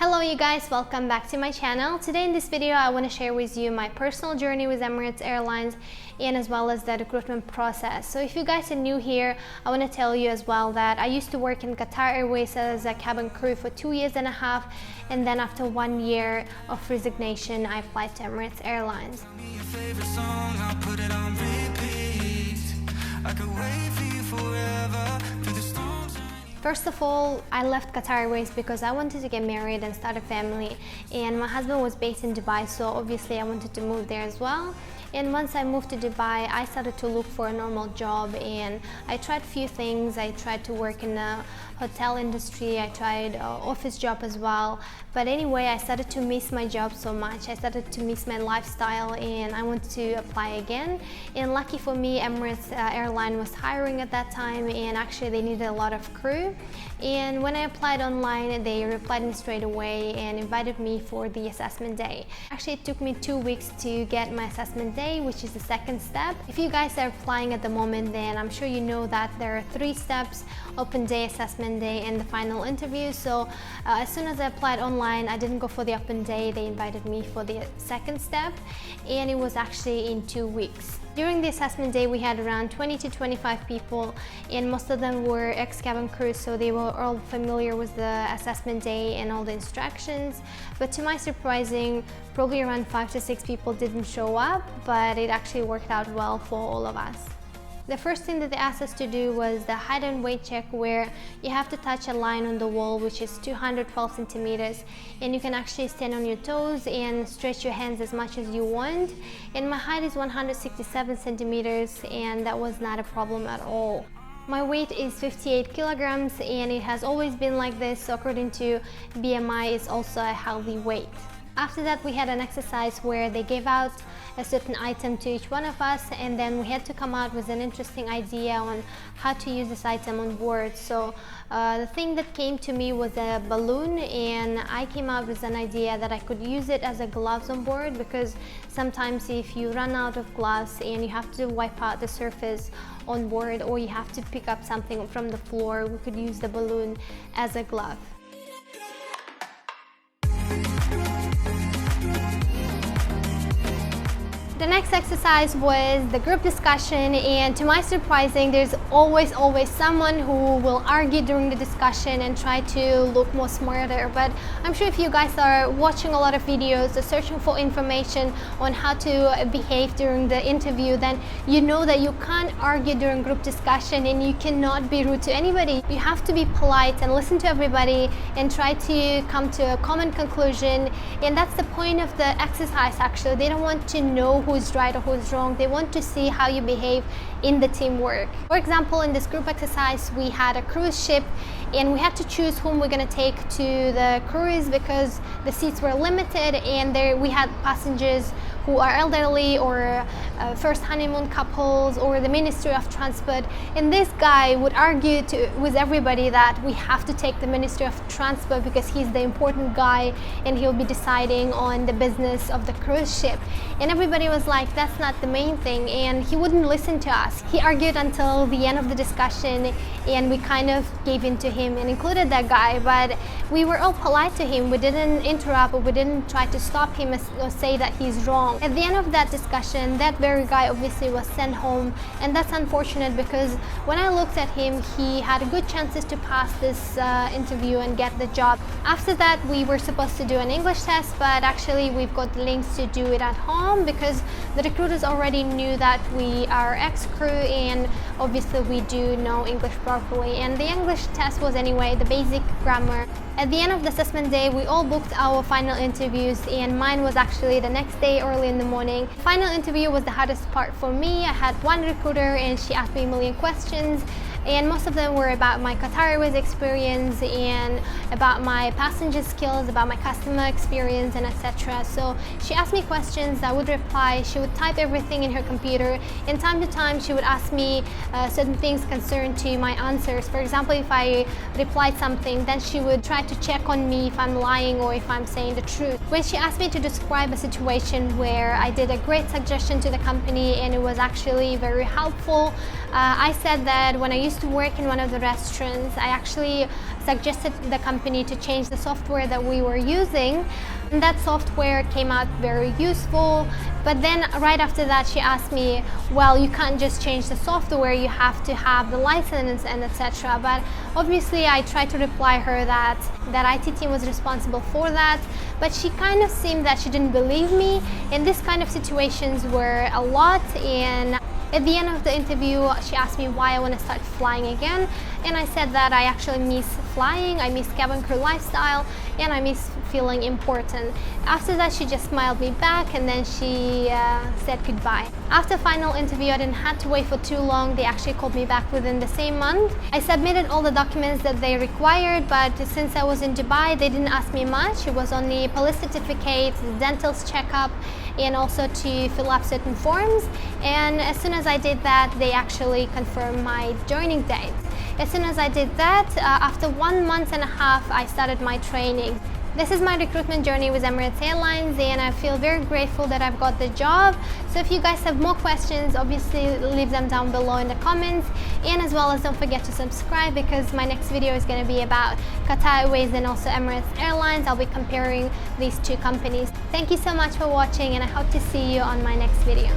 Hello you guys, welcome back to my channel. Today in this video I want to share with you my personal journey with Emirates Airlines and as well as the recruitment process. So if you guys are new here, I want to tell you as well that I used to work in Qatar Airways as a cabin crew for 2.5 years, and then after 1 year of resignation I applied to Emirates Airlines. First of all, I left Qatar Airways because I wanted to get married and start a family, and my husband was based in Dubai, so obviously I wanted to move there as well. And once I moved to Dubai, I started to look for a normal job, and I tried a few things. I tried to work in the hotel industry, I tried an office job as well. But anyway, I started to miss my job so much. I started to miss my lifestyle and I wanted to apply again. And lucky for me, Emirates Airline was hiring at that time, and actually they needed a lot of crew. And when I applied online, they replied me straight away and invited me for the assessment day. Actually, it took me 2 weeks to get my assessment day, which is the second step. If you guys are applying at the moment, then I'm sure you know that there are 3 steps: open day, assessment day, and the final interview. So as soon as I applied online, I didn't go for the open day. They invited me for the second step, and it was actually in 2 weeks. During the assessment day, we had around 20 to 25 people, and most of them were ex-cabin crew, so they were all familiar with the assessment day and all the instructions. But to my surprising, probably around 5 to 6 people didn't show up, but it actually worked out well for all of us. The first thing that they asked us to do was the height and weight check, where you have to touch a line on the wall which is 212 centimeters, and you can actually stand on your toes and stretch your hands as much as you want. And my height is 167 centimeters, and that was not a problem at all. My weight is 58 kilograms, and it has always been like this, so according to BMI, it's also a healthy weight. After that, we had an exercise where they gave out a certain item to each one of us, and then we had to come out with an interesting idea on how to use this item on board. So the thing that came to me was a balloon, and I came out with an idea that I could use it as a gloves on board, because sometimes if you run out of gloves and you have to wipe out the surface on board, or you have to pick up something from the floor, we could use the balloon as a glove. The next exercise was the group discussion, and to my surprising, there's always someone who will argue during the discussion and try to look more smarter. But I'm sure if you guys are watching a lot of videos or searching for information on how to behave during the interview, then you know that you can't argue during group discussion and you cannot be rude to anybody. You have to be polite and listen to everybody and try to come to a common conclusion, and that's the point of the exercise. Actually, they don't want to know who's right or who's wrong. They want to see how you behave in the teamwork. For example, in this group exercise, we had a cruise ship, and we had to choose whom we're going to take to the cruise because the seats were limited, and we had passengers who are elderly or first honeymoon couples or the Ministry of Transport. And this guy would argue with everybody that we have to take the Ministry of Transport because he's the important guy and he'll be deciding on the business of the cruise ship. And everybody was like, that's not the main thing, and he wouldn't listen to us. He argued until the end of the discussion, and we kind of gave in to him and included that guy, but we were all polite to him. We didn't interrupt, or we didn't try to stop him or say that he's wrong. At the end of that discussion, that very guy obviously was sent home, and that's unfortunate because when I looked at him, he had good chances to pass this interview and get the job. After that, we were supposed to do an English test, but actually we've got links to do it at home because the recruiters already knew that we are ex-crew, and obviously we do know English properly. And the English test was anyway the basic grammar. At the end of the assessment day, we all booked our final interviews, and mine was actually the next day early in the morning. Final interview was the hardest part for me. I had one recruiter and she asked me a million questions, and most of them were about my Qatar Airways experience and about my passenger skills, about my customer experience, and etc. So she asked me questions, I would reply, she would type everything in her computer, and time to time she would ask me certain things concerned to my answers. For example, if I replied something, then she would try to check on me if I'm lying or if I'm saying the truth. When she asked me to describe a situation where I did a great suggestion to the company and it was actually very helpful, I said that when I used to work in one of the restaurants, I actually suggested the company to change the software that we were using. And that software came out very useful, but then right after that she asked me, well, you can't just change the software, you have to have the license and etc. But obviously I tried to reply her that IT team was responsible for that, but she kind of seemed that she didn't believe me, and this kind of situations were a lot. And at the end of the interview, she asked me why I want to start flying again, and I said that I actually miss flying, I miss cabin crew lifestyle, and I miss feeling important. After that, she just smiled me back, and then she said goodbye. After final interview, I didn't have to wait for too long. They actually called me back within the same month. I submitted all the documents that they required, but since I was in Dubai, they didn't ask me much. It was only police certificate, dental checkup, and also to fill up certain forms. And as soon as I did that, they actually confirmed my joining date. As soon as I did that, after 1.5 months, I started my training. This is my recruitment journey with Emirates Airlines, and I feel very grateful that I've got the job. So if you guys have more questions, obviously leave them down below in the comments, and as well as don't forget to subscribe, because my next video is going to be about Qatar Airways and also Emirates Airlines. I'll be comparing these two companies. Thank you so much for watching, and I hope to see you on my next video.